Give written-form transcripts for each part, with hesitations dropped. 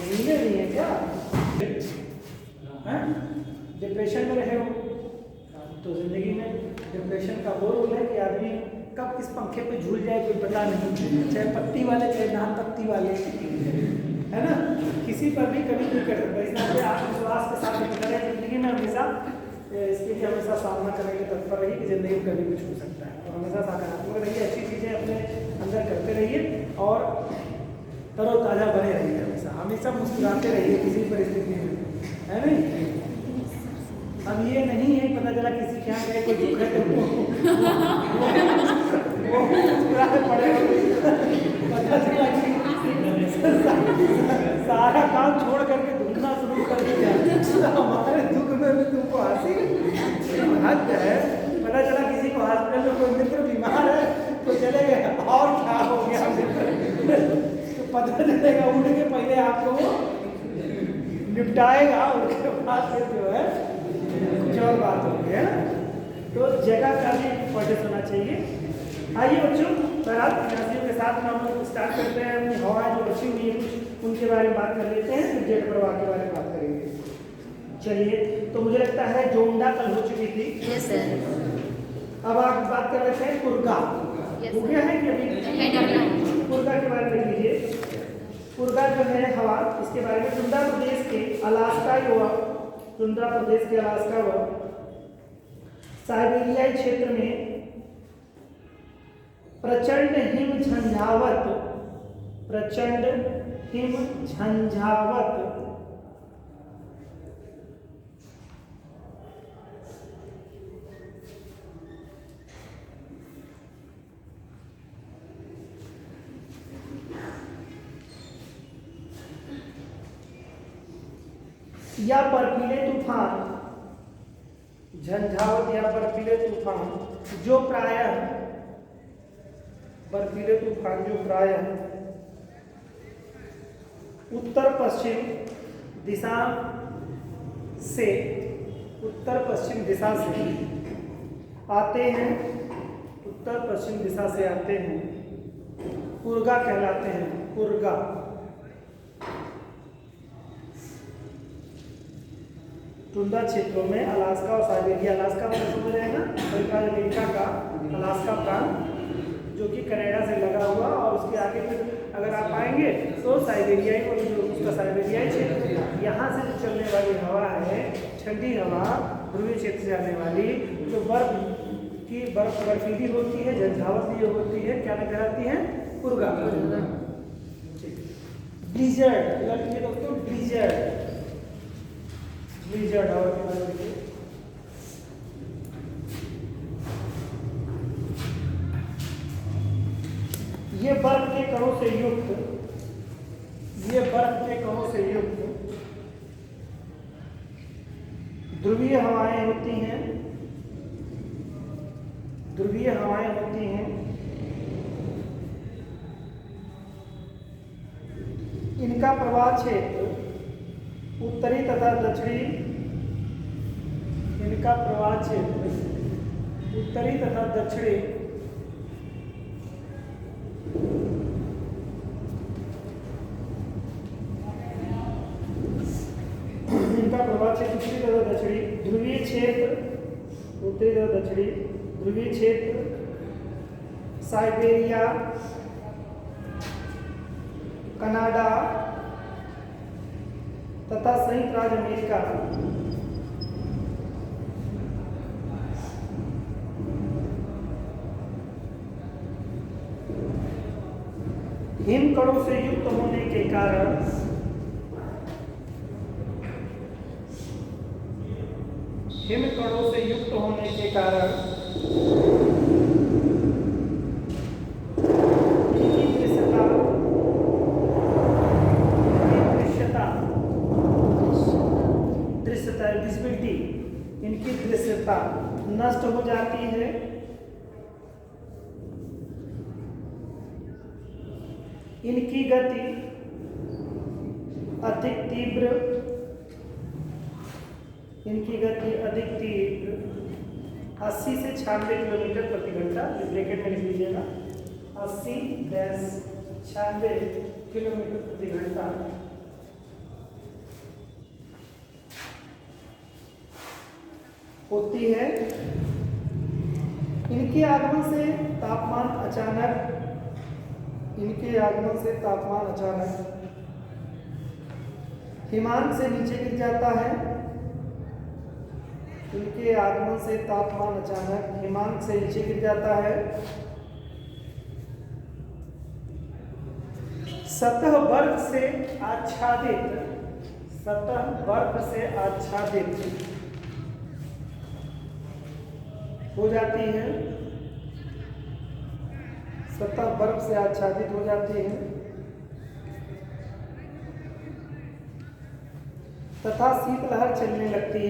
नीले नहीं है क्या? डिप्रेशन में रहे हो तो जिंदगी में डिप्रेशन का वो रोल है कि आदमी कब किस पंखे पे झूल जाए कोई पता नहीं, चाहे पत्ती वाले चाहे ना पत्ती वाले, है ना? किसी पर भी कभी नहीं कर सकता। इसलिए आत्मविश्वास के साथ करें जिंदगी में, हमेशा इसके लिए हमेशा सामना करने के तत्पर रहिए कि जिंदगी में कभी कुछ हो सकता है। और हमेशा सकारात्मक रहिए, अच्छी चीज़ें अपने अंदर करते रहिए और तरोताज़ा बने रहिए, हमेशा हमेशा मुस्कुराते रहिए किसी परिस्थिति में, है नहीं? अब ये नहीं है पता चला किसी के यहाँ गए कोई दुख है तो वो मुस्कुराते पड़े पता चला कि सारा काम छोड़ करके ढूंढना शुरू कर दिया, हमारे दुख में भी तुमको हंसी हद है। पता चला किसी को हॉस्पिटल में कोई मित्र बीमार है तो चले गए, और क्या हो गया मित्र तो पता चलेगा उठ के पहले आपको वो निपटाएगा, उसके बाद फिर जो है कुछ और बात होगी, है ना? तो जगह का भी इंपॉर्टेंस होना चाहिए। आइए बच्चों, विद्यार्थियों के साथ हम लोग स्टार्ट करते हैं। अपनी हवा जो बची हुई है कुछ उनके बारे में बात कर लेते हैं, फिर जेट प्रवाह के बारे में बात करेंगे। चलिए, तो मुझे लगता है जोंडा कल हो चुकी थी। Yes sir. अब आप बात कर लेते हैं कुर्गा। हो गया है कि अभी? कुर्गा के बारे में लीजिए। कुर्गा जो है हवा, इसके बारे में टुंड्रा प्रदेश के अलास्का व साइबेरियाई क्षेत्र में प्रचंड हिम झंझावत या बर्फीले तूफान, झंझावत या बर्फीले तूफान जो प्रायः उत्तर पश्चिम दिशा से आते हैं, कुर्गा कहलाते हैं। कुर्गा टुंड्रा क्षेत्रों में अलास्का और साइबेरिया, अलास्का में समझ रहे हैं ना, अमेरिका का अलास्का प्रांत जो कि कनाडा से लगा हुआ, और उसके आगे फिर अगर आप आएंगे तो साइबेरियाई और जो उसका साइबेरियाई क्षेत्र, यहाँ से जो चलने वाली हवा है ठंडी हवा ध्रुवीय क्षेत्र से आने वाली, जो बर्फीली होती है, झंझावत भी होती है, क्या कहलाती है? कुर्गा। ब्लिजर्ड दोस्तों, ब्लिजर्ड हवा के बारे में ये बर्फ के कणों से युक्त ध्रुवीय हवाएं होती हैं। इनका प्रवाह क्षेत्र उत्तरी तथा दक्षिणी ध्रुवीय क्षेत्र साइबेरिया, कनाडा तथा संयुक्त राज्य अमेरिका हिमकणों से युक्त होने के कारण इनकी दृश्यता नष्ट हो जाती है। इनकी गति अधिक तीव्र 80 से 96 किलोमीटर प्रति घंटा, ब्रैकेट में लिख लीजिएगा, 80-96 किलोमीटर प्रति घंटा होती है। इनके आगमन से तापमान अचानक हिमांक से नीचे गिर जाता है। इनके आगमन से तापमान अचानक हिमांक से नीचे गिर जाता है। सतह बर्फ से आच्छादित हो जाती है। सतह बर्फ से आच्छादित हो जाती है तथा शीतलहर चलने लगती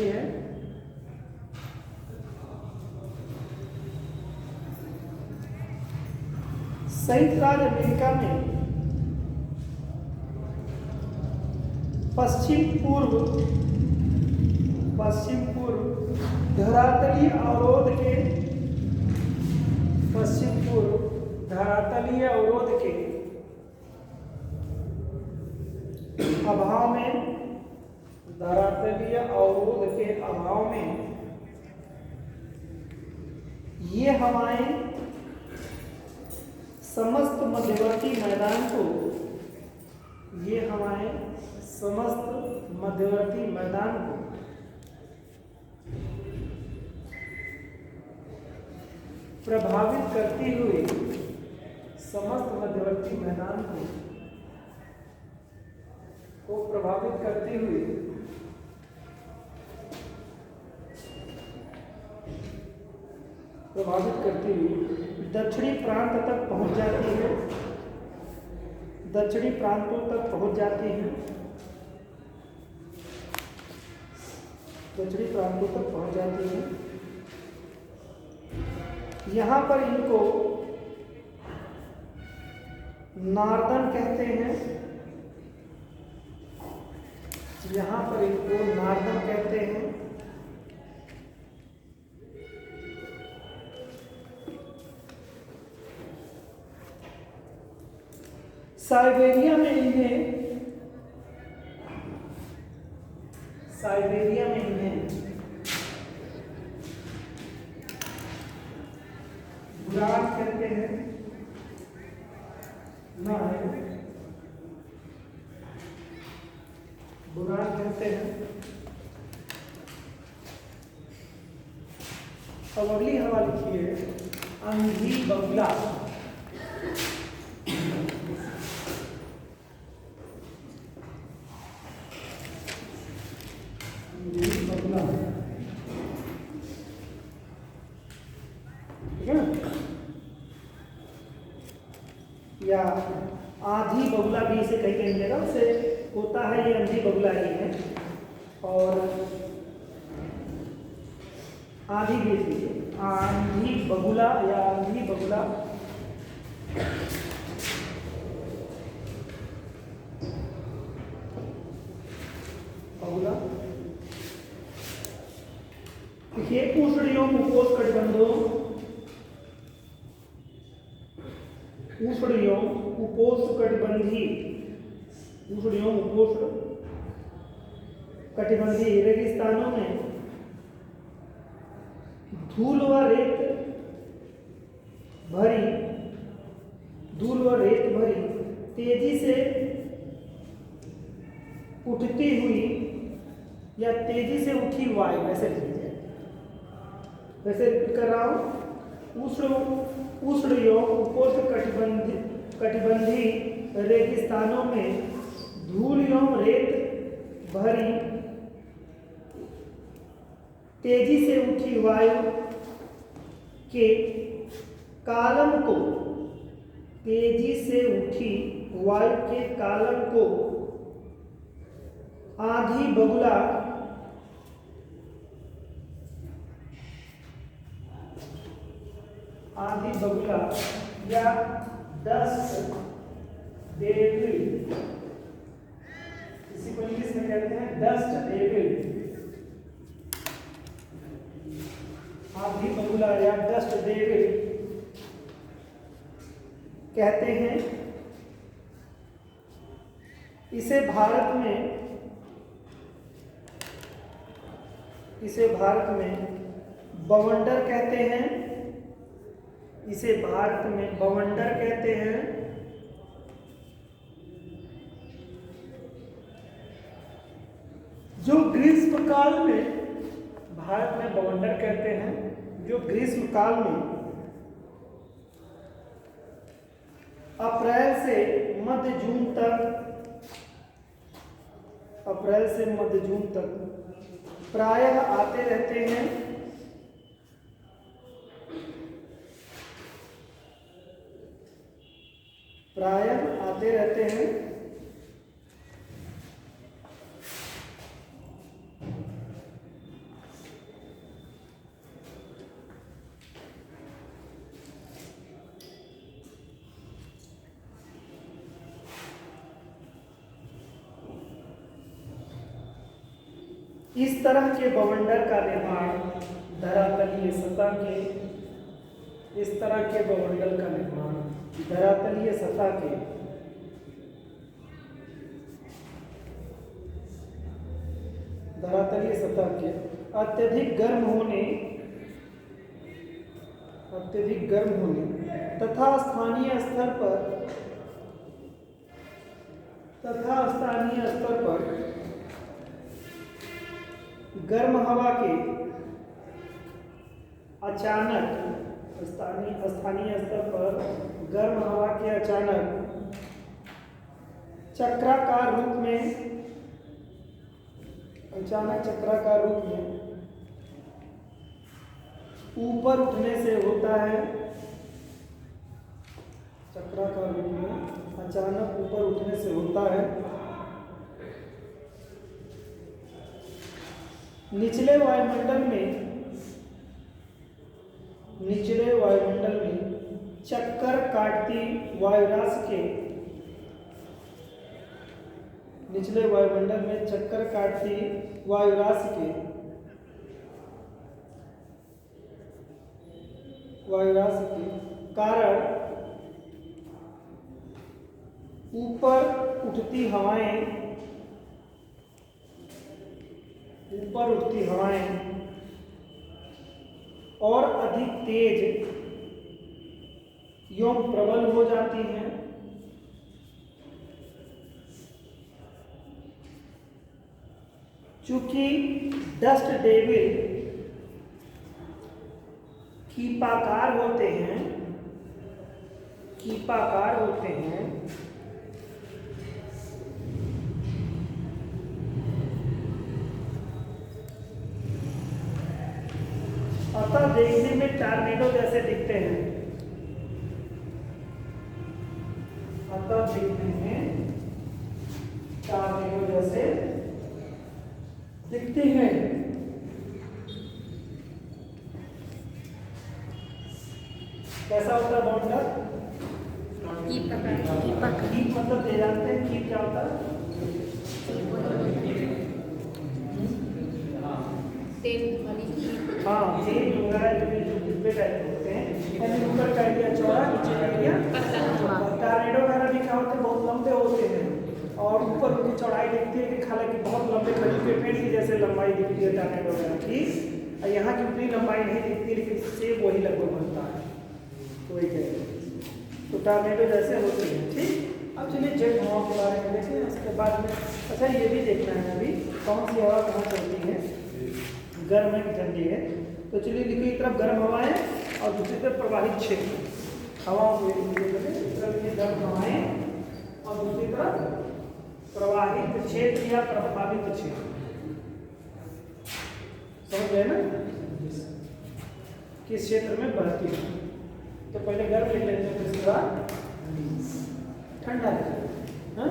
है। संयुक्त राज्य अमेरिका में पश्चिम पूर्व धरातलीय अवरोध के अभाव में ये हवाएं समस्त मध्यवर्ती मैदान को प्रभावित करती हुई दक्षिणी प्रांतों तक पहुंच जाती है। यहाँ पर इनको नार्दन कहते हैं। साइबेरिया में इन्हें बुराक कहते हैं। अब अगली हवा लिखिए अंधी बगुला। या आधी बगुला भी इसे कहीं कहीं जगह से होता है। ये अंधी बगुला ही है। और आधी भी आंधी बगुला या आंधी बगुला देखिए उष्णियों उपोष्णकटिबंधी रेगिस्तानों में धूल व रेत भरी तेजी से उठती हुई या तेजी से उठी वायु, वैसे रिपीट कर रहा हूं। उष्ण एवं उपोष्णकटिबंधी रेगिस्तानों में धूल एवं रेत भरी तेजी से उठी वायु के कालम को आधी बगुला या डस्ट डेविल, इसी को इंग्लिश में कहते हैं डस्ट डेविल। आधी बगुला या डस्ट डेविल कहते हैं। इसे भारत में बवंडर कहते हैं। इसे भारत में बवंडर कहते हैं। जो ग्रीष्म काल में भारत में बवंडर कहते हैं, जो ग्रीष्म काल में अप्रैल से मध्य जून तक प्रायः आते रहते हैं। इस तरह के बवंडर का निर्माण धरातलीय सतह के अत्यधिक गर्म होने तथा स्थानीय स्तर पर गर्म हवा के अचानक चक्राकार रूप में ऊपर उठने से होता है। निचले वायुमंडल में चक्कर काटती वायुराशि के कारण ऊपर उठती हवाएं और अधिक तेज एवं प्रबल हो जाती हैं। चूंकि डस्ट डेविल कीपाकार होते हैं, अतः देखने में टॉर्नेडो जैसे दिखते हैं। कैसा होता है बवंडर? कीप मतलब दे जानते हैं कीप क्या होता है? हाँ, तेल वगैरह जो डिब्बे टाइप होते हैं, यानी ऊपर का एरिया चौड़ा, नीचे का एरिया पतला। टॉर्नेडो वगैरह भी क्या होते हैं, बहुत लंबे होते हैं और ऊपर उनकी चौड़ाई दिखती है कि हालांकि बहुत लंबे खजूर के पेड़ की जैसे लंबाई दिखती है टॉर्नेडो वगैरह की। यहाँ की उतनी लंबाई नहीं दिखती, लेकिन सेब वही लगभग बनता है। तो टॉर्नेडो जैसे होते हैं। ठीक, अब चलिए जेट हवाओं के बारे में देखें। उसके बाद में अच्छा ये भी देखना है अभी कौन सी हवा कहाँ चलती है। गर्म है कि ठंडी है, तो चलिए लिखिए एक तरफ गर्म हवाएं और दूसरी तरफ प्रवाहित क्षेत्र हवाओं को। एक तरफ ये गर्म हवाएं और दूसरी तरफ प्रवाहित क्षेत्र या प्रभावित क्षेत्र। समझ गए ना किस क्षेत्र में बहती है। तो पहले गर्म लिख लेते हैं, फिर उसके बाद ठंडा लिख लेते हैं।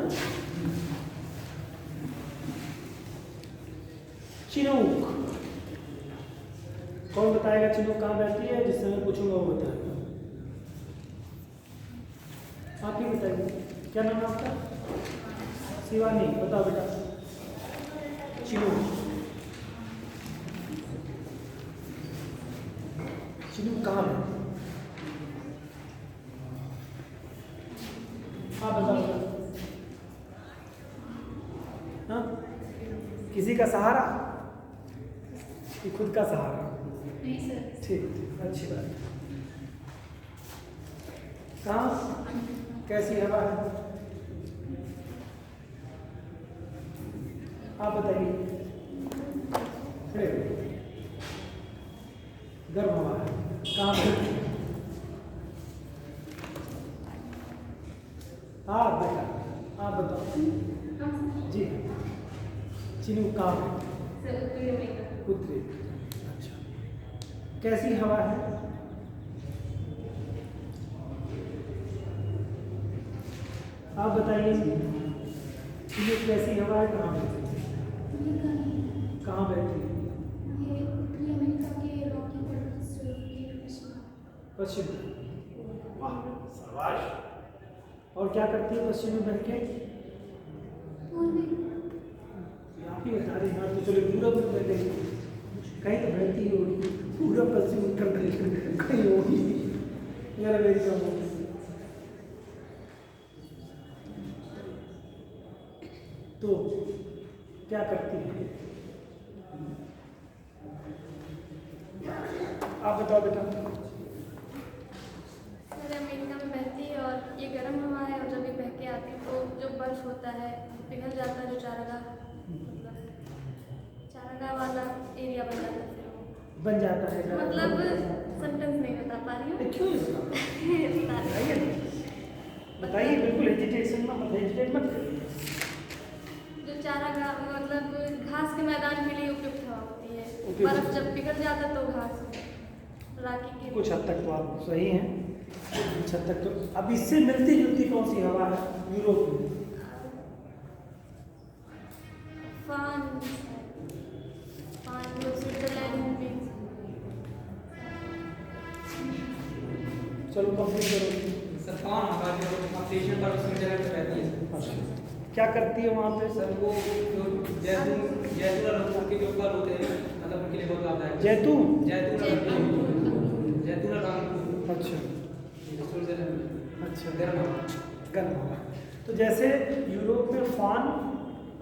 चिनूक, कौन बताएगा चिनूक कहाँ बहती है? जिससे मैं पूछूंगा वो बताएगा। आप ही बताइए, क्या नाम है आपका? शिवानी, बताओ बेटा। चिनूक कहाँ है? हाँ बताओ। किसी का सहारा कि खुद का सहारा? नहीं सर। ठीक, अच्छी बात है। कहाँ कैसी हवा है आप बताइए? गर्म हवा है। कहाँ पे? हाँ बेटा, आप बताओ जी। चिनू कहाँ है? उत्तरी। अच्छा, कैसी हवा है? आप बताइए चिनू कैसी हवा है? कहाँ बैठी? कहाँ बैठी? पश्चिम। वाह शाबाश। और क्या करती है पश्चिम में बैठ के? आप ही बता रहे हैं। तो चलो पूरब में बैठे कहीं तो बैठती होगी, पूरब पश्चिम उत्तर दक्षिण कहीं होगी। मेरा मेरी कम होगी। तो क्या करती है? आप बताओ बेटा। सर अमेरिका में बहती है और ये गर्म हवा है, और जब ये बह के आती है तो जो बर्फ होता है पिघल जाता है, जो चारागाह मतलब चारागाह वाला एरिया बन जाता है, फिर बन जाता है मतलब सेंटेंस नहीं बता पा रही हूँ। क्यों? बताइए बिल्कुल हेजिटेशन मत, हेजिटेट मत करिए। जो चारागाह मतलब घास के मैदान के लिए उपयुक्त हवा होती है। उपयुक्त। बर्फ जब पिघल जाता है तो घास राखी के कुछ हद तक तो आप सही हैं, कुछ हद तक तो। अब इससे मिलती जुलती कौन सी हवा है यूरोप में? फान जो स्विट्जरलैंड में। चलो कंप्लीट करो। सर फान हवा जो स्टेशन पर स्विट्जरलैंड में रहती है। क्या करती है वहाँ पे? सर वो जो जैतून और के जो फल होते हैं मतलब उनके लिए बहुत लाभदायक है। जैतून। जैतून और अंगूर। अच्छा स्विट्जरलैंड में। अच्छा, गर्म हवा। गर्म हवा। तो जैसे यूरोप में फान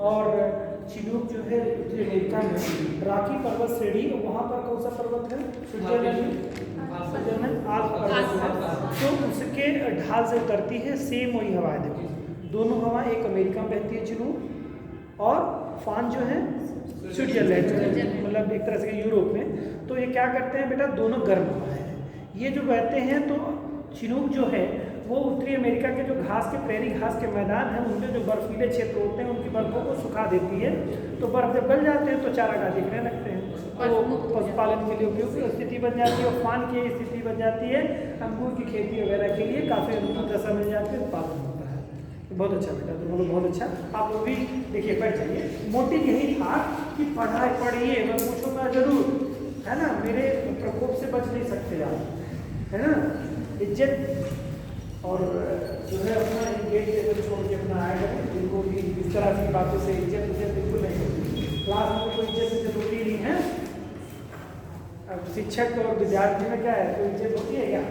और चिनूक जो है उत्तरी अमेरिका में राकी पर्वत श्रेणी, वहाँ पर कौन सा पर्वत है स्विट्जरलैंड में? आल्प्स पर्वत है। तो उसके ढाल से उतरती है, सेम वही हवा है। देखो दोनों हवा, एक अमेरिका में बहती है चिनूक, और फान जो है स्विट्जरलैंड में, मतलब एक तरह से यूरोप में। तो ये क्या करते हैं बेटा, दोनों गर्म हवा है। ये जो बहते हैं तो चिनूक जो है वो उत्तरी अमेरिका के जो घास के प्रेरी घास के मैदान हैं उनके जो बर्फीले क्षेत्र होते हैं उनकी बर्फों को सुखा देती है। तो बर्फ जब गल जाते हैं तो चारागाह दिखने लगते हैं, तो पशुपालन के लिए उपयुक्त स्थिति बन जाती है। और फान की स्थिति बन जाती है अंगूर की खेती वगैरह के लिए, काफ़ी अनुकूल दशा मिल जाती है, उत्पादन होता है। बहुत अच्छा बेटा, तुम लोग बहुत अच्छा। आप लोग भी देखिए बैठ जाइए। मोटिव यही था कि पढ़ाई पढ़िए, मैं पूछूंगा जरूर, है ना, मेरे प्रकोप से बच नहीं सकते आप, है ना। इज्जत और जो है अपना गेट टेबल छोड़ के अपना आएगा, जिनको भी इस तरह की बातों से इज्जत बिल्कुल नहीं होती। क्लास में कोई इज्जत जरूरी नहीं है। अब शिक्षक और विद्यार्थी में क्या है, कोई इज्जत होती है क्या?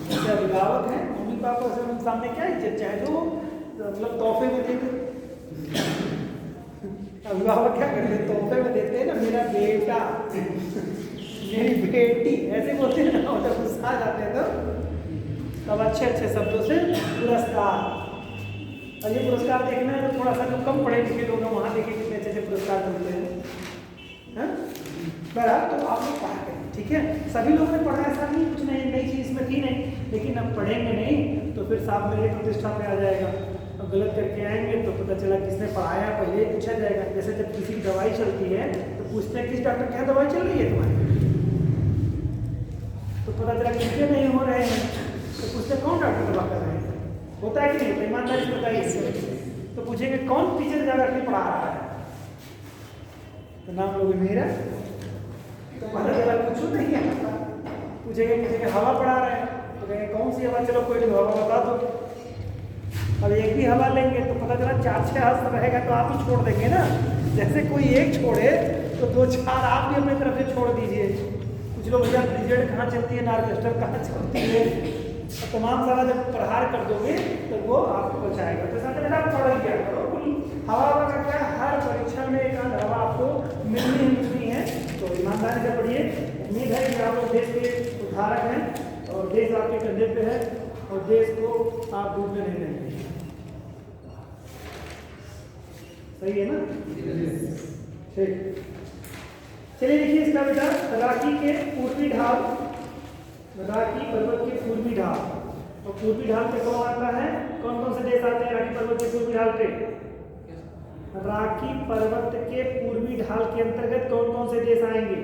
जैसे अभिभावक है, मम्मी पापा से उनके सामने क्या इज्जत, चाहे तो मतलब तोहफे में देते। अभिभावक क्या करते हैं, तोहफे में देते हैं ना, मेरा बेटा मेरी बेटी ऐसे बोलते हैं ना, जब गुस्सा आ जाते हैं तो तब अच्छे अच्छे शब्दों से पुरस्कार। और ये पुरस्कार देखना है तो थोड़ा सा जो कम पढ़े लिखे लोग हैं वहाँ देखिए कितने अच्छे अच्छे पुरस्कार मिलते हैं। बराबर, तो आप लोग पढ़ा करें, ठीक है। सभी लोगों ने पढ़ा, ऐसा नहीं कुछ नहीं नई चीज़ इसमें थी नहीं, लेकिन अब पढ़ेंगे नहीं तो फिर साहब मेरे प्रतिष्ठा में आ जाएगा। अब गलत करके आएंगे तो पता चला किसने पढ़ाया, पहले ही पूछा जाएगा। जैसे जब किसी की दवाई चलती है तो पूछते हैं किस डॉक्टर के यहाँ दवाई चल रही है तुम्हारी, तो पता चला किसके नहीं हो रहे हैं तो पूछते कौन डॉक्टर दवा कर रहे हैं। होता है कि नहीं होता, ईमानदारी से बताइए। तो पूछेंगे कौन टीचर जाकर के पढ़ा रहा है, तो नाम लोगे मेरा, तो पता चला कुछ नहीं आता। पूछेंगे हवा पढ़ा रहे हैं तो कहेंगे कौन सी हवा, चलो कोई हवा बता दो। अब एक भी हवा लेंगे तो पता चला 4-6 हस्त रहेगा तो आप ही छोड़ देंगे ना। जैसे कोई एक छोड़े तो 2-4 आप भी अपनी तरफ से छोड़ दीजिए। कुछ लोग भैया ब्रिजेड कहाँ चलती है, नार्वेस्टर कहाँ चलती है, तो तमाम सारा जब प्रहार कर दोगे तो वो आपको बचाएगा। तो साथ में आप पढ़ क्या करो, हवा का क्या हर परीक्षा में एक आध हवा आपको मिलनी है। तो ईमानदारी से पढ़िए। उम्मीद है कि आप लोग देश के उद्धारक हैं और देश आपके कंधे पे है और देश को आप डूबने नहीं देंगे। सही है ना? ठीक, चलिए देखिए इसका बेटा, राखी के पूर्वी ढाल, राखी पर्वत के पूर्वी ढाल। तो पूर्वी ढाल पे कौन आता है, कौन कौन से देश आते हैं राखी पर्वत के पूर्वी ढाल पे? राखी पर्वत के पूर्वी ढाल के अंतर्गत कौन कौन से देश आएंगे?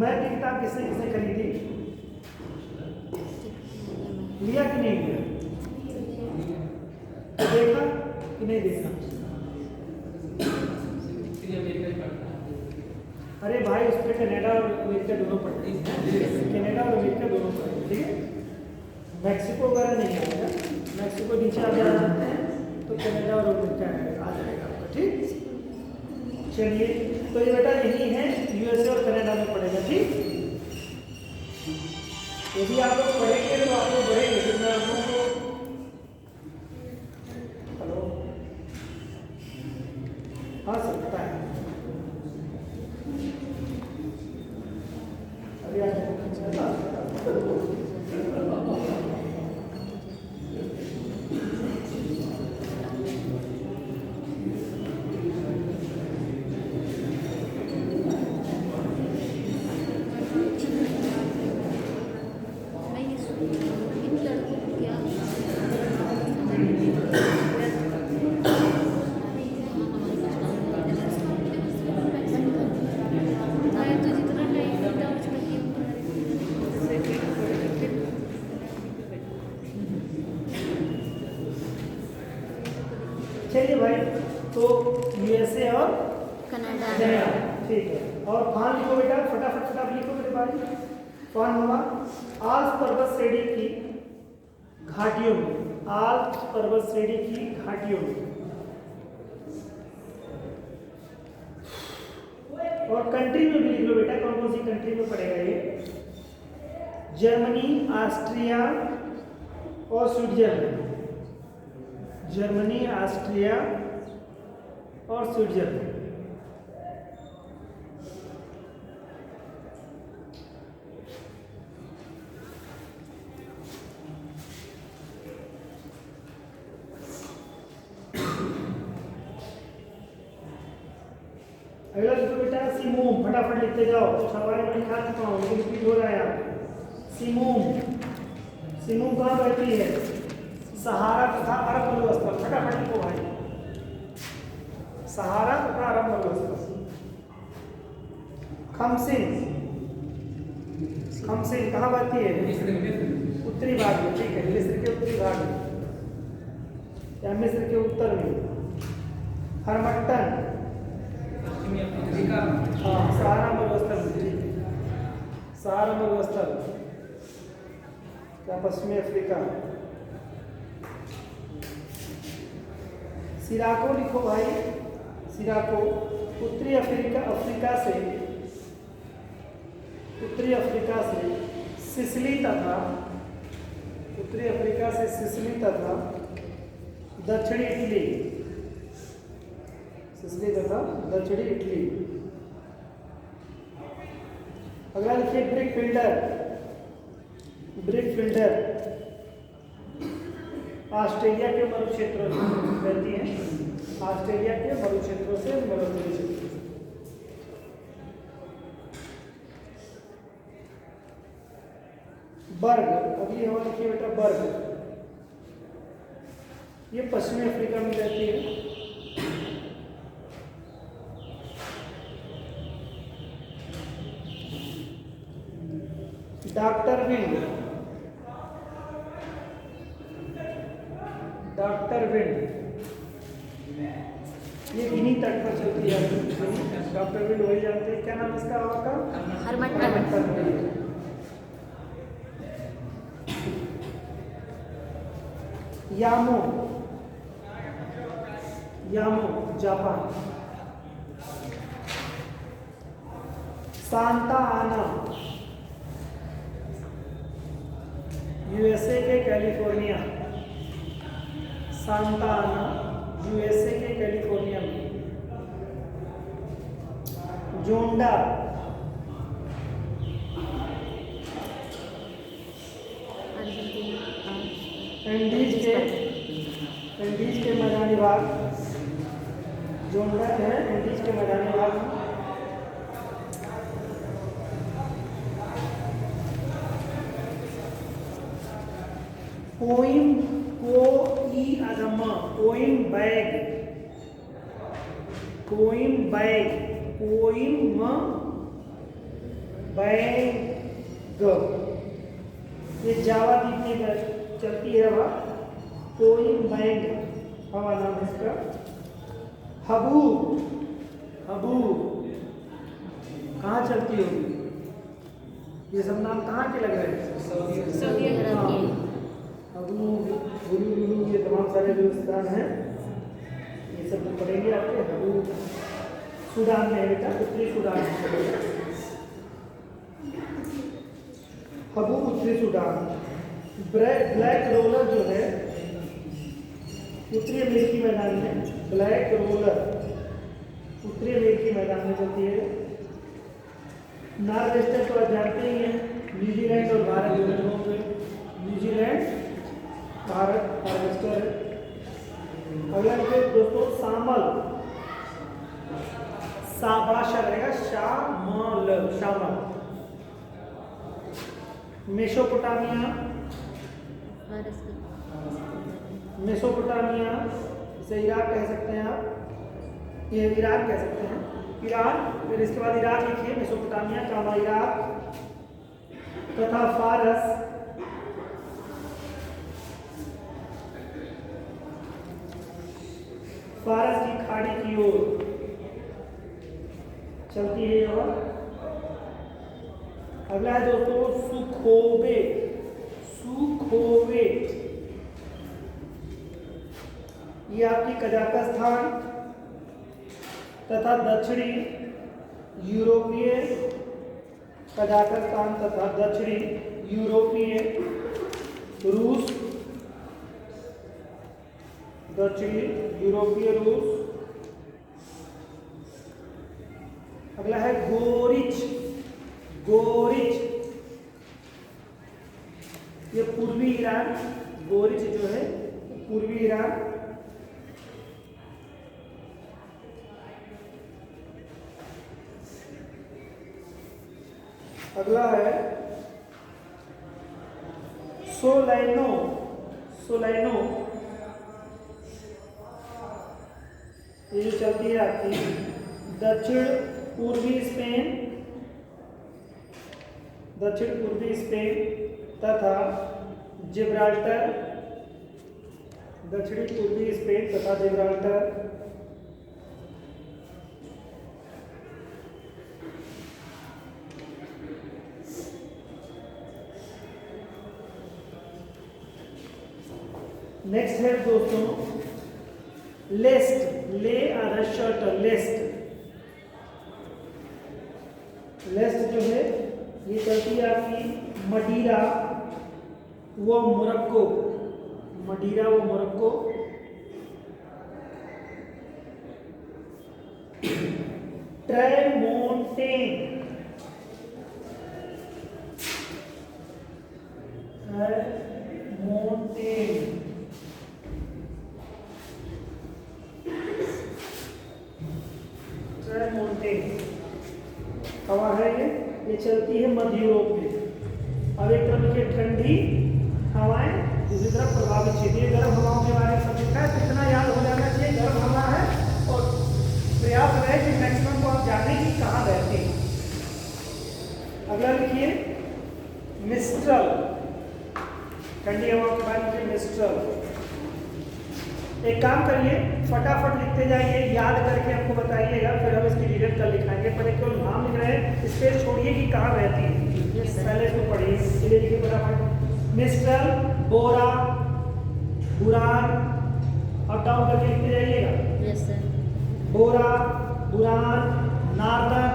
मैं की किताब किसने किसने खरीदी, लिया कि नहीं लिया? तो देखा कि नहीं देखा? अरे भाई उस पर कनाडा और अमेरिका दोनों पढ़ते हैं, कनाडा और अमेरिका दोनों पढ़ते हैं, ठीक है। मैक्सिको वगैरह नहीं आएगा, मैक्सिको नीचे आ जाते हैं तो कनाडा और अमेरिका आ जाएगा आपका, ठीक। चलिए तो ये बेटा यही है, यूएसए और कनाडा में पड़ेगा, ठीक। यदि आप लोग पढ़ेंगे तो आप लोग बढ़ेंगे। फिर मैं आप लोगों को हेलो हाँ सकता है चलिए भाई, तो यूएसए और कनाडा, ठीक है। और फान लिखो बेटा, फटाफट फटाफट लिखो मेरे भाई। फान हुआ आल्प्स पर्वत श्रेणी की घाटियों में, आल्प्स पर्वत श्रेणी की घाटियों में। और कंट्री में भी लिख लो बेटा, कौन कौन सी कंट्री में पड़ेगा ये? जर्मनी, ऑस्ट्रिया और स्विट्जरलैंड। जर्मनी, ऑस्ट्रिया और स्विट्जरलैंड। अगला लिखो बेटा सिमूम, फटाफट लिखते जाओ, कुछ हमारे में लिखा चुका हूँ लेकिन रिपीट हो रहा है यहाँ। सिमूम, सिमूम कहाँ रहती है? सहारा तथा अरब मरुस्थल। फटाफट लिखो भाई, सहारा तथा अरब मरुस्थल। खमसिन, खमसिन कहाँ बहती है? उत्तरी भाग में, ठीक है, मिस्र के उत्तरी भाग में या मिस्र के उत्तर में। हरमट्टन, हाँ सहारा मरुस्थल, सहारा मरुस्थल क्या पश्चिमी अफ्रीका। सिराको लिखो भाई, सिराको उत्तरी अफ्रीका से सिसिली तथा उत्तरी अफ्रीका से सिसिली तथा दक्षिणी इटली, सिसिली तथा दक्षिणी इटली। अगला लिखिए brick fielder, brick fielder Australia के मरुक्षेत्रों में रहती है, ऑस्ट्रेलिया के मरुक्षेत्रों से मरुस्थलीय क्षेत्र। बर्ग, अगली हवा लिखिए बेटा बर्ग, ये पश्चिमी अफ्रीका में रहती है। डॉक्टर विंड, डॉक्टर विंड ये गिनी तट पर चलती है। डॉक्टर विंड वही जानते हैं, क्या नाम इसका हवा का? हरमट्टन। यामो, यामो जापान। सांता आना, यूएसए के कैलिफोर्निया। सांता आना यूएसए के कैलिफोर्निया में। जोंडा, एंडीज के मैदानी भाग। जोंडा जो है एंडीज के मैदानी भाग। ये जावा द्वीप में चलती है हवा। कोइम्बैग हवा नाम है इसका। हबू, हबू कहाँ चलती होगी? ये सब नाम कहाँ के लग रहे हैं? सऊदी अरब के। हबू, गुलू, ये तमाम सारे जो स्थान हैं ये सब जो पढ़ेंगे आपके। हबू सूडान में है बेटा, उत्तरी सूडान में। हबू उत्तरी सूडान। ब्लैक रोलर जो है उत्तरी अमेरिकी मैदान में। ब्लैक रोलर उत्तरी अमेरिकी मैदान में चलती है। नॉर्वेस्टर तो आप जानते ही हैं, न्यूजीलैंड और भारत दोनों पे। न्यूजीलैंड, भारत हार्वेस्टर है। अगला दोस्तों शामल, शाबाश रहेगा, शामल, शामल। मेसोपोटामिया, मेसोपोटामिया इसे इराक कह सकते हैं आप, ये ईरान कह सकते हैं, ईरान। फिर इसके बाद इराक लिखिए, मेसोपोटामिया का इराक तथा फारस। फारस की खाड़ी की ओर चलती है और अगला है दोस्तों सुखोवे, सुखोवे ये आपकी कजाकिस्तान तथा दक्षिणी यूरोपीय, कजाकिस्तान तथा दक्षिणी यूरोपीय रूस, दक्षिणी यूरोपीय रूस। अगला है गोरिच, गोरिच ये पूर्वी ईरान। गोरिच जो है पूर्वी ईरान। अगला है सोलैनो, सोलैनो ये जो चलती है आपकी दक्षिण पूर्वी स्पेन, दक्षिण पूर्वी स्पेन तथा जिब्राल्टर, दक्षिणी पूर्वी स्पेन तथा जिब्राल्टर। नेक्स्ट है दोस्तों लेस्ट, ले आधा शर्ट, लेस्ट। लेस्ट जो है ये चलती है आपकी मडीरा व मोरक्को, मडीरा व मोरक्को। ट्रेमोंटेन, ट्रेमोंटेन ट्रेमोंटेन हवा है ये चलती है मध्य यूरोप में। अब एक तरफ की ठंडी हवाएं, दूसरी तरफ प्रभावित क्षेत्रीय गर्म हवाओं के बारे में सब लिखा है। तो इतना याद हो जाना चाहिए, गर्म हवा है और प्रयास रहे कि मैक्सिमम को आप जाने की कहाँ रहते हैं। अगला लिखिए मिस्ट्रल, ठंडी हवाओं के बारे में मिस्ट्रल। एक काम करिए, फटाफट लिखते जाइए, याद करके हमको बताइएगा, फिर हम इसकी डिटेल कल लिखाएंगे। पहले केवल नाम लिख रहे हैं, स्पेस छोड़िए कि कहाँ रहती है, पहले इसको पढ़िए। इसलिए लिखिए फटाफट mistral, bora, buran, up down करके लिखते जाइएगा। Yes sir. Bora, buran, norther,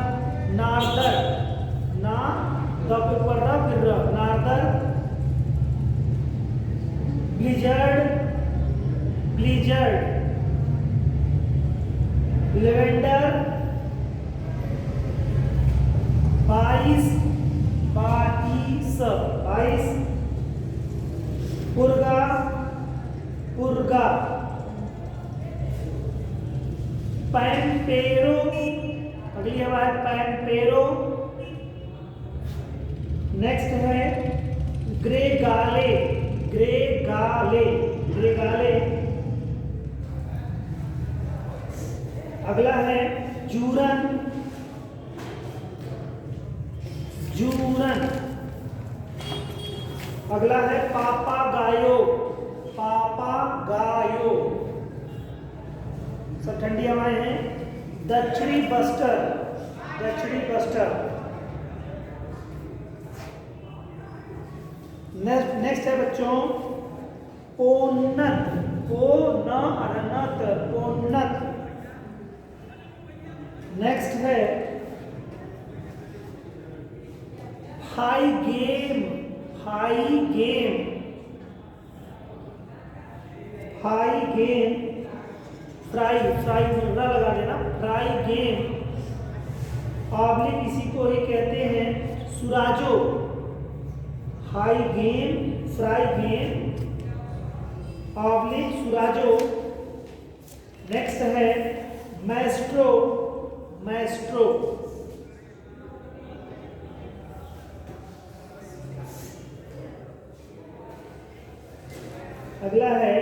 norther blizzard, levanter, bise, purga, पैम्पेरो, अगली हवा है पैम्पेरो। नेक्स्ट है ग्रेगाले। अगला है जूरन। अगला है पापागायो। सब ठंडी हवाएं हैं। दक्षिणी बस्टर। नेक्स्ट है बच्चों पोन्नत। नेक्स्ट है हाई गेम। फ्राई मुर्गा लगा देना। फ्राई गेम पब्लिक इसी को ही कहते हैं सुराजो। हाई गेम, फ्राई गेम, पब्लिक सुराजो। नेक्स्ट है मैस्ट्रो। अगला है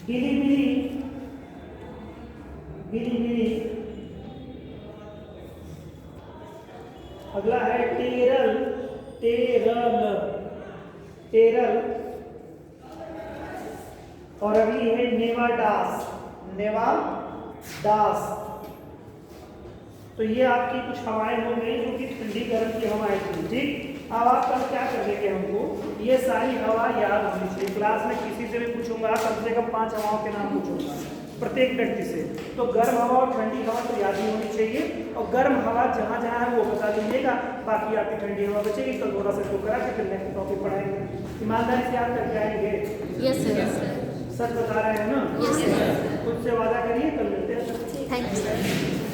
बिली। अगला है टेरल। और अगली है नेवाडास। तो ये आपकी कुछ हवाएं हो गई जो कि ठंडी गर्म की हवाएं थी। ठीक, अब आप कल क्या कर देंगे, हमको ये सारी हवा याद होनी चाहिए। क्लास में किसी से भी पूछूंगा, कम से कम 5 हवाओं के नाम पूछूंगा प्रत्येक व्यक्ति से। तो गर्म हवा और ठंडी हवा तो याद ही होनी चाहिए, और गर्म हवा जहाँ जहाँ है वो बता दीजिएगा, बाकी आपकी ठंडी हवा बचेगी। कल थोड़ा सा तो करा के फिर नेक्स्ट टॉपिक पढ़ाएंगे। ईमानदारी से याद करके आएंगे। Yes sir. सच बता रहे हैं ना? Yes sir. खुद से वादा करिए, कल मिलते हैं। Thank you sir.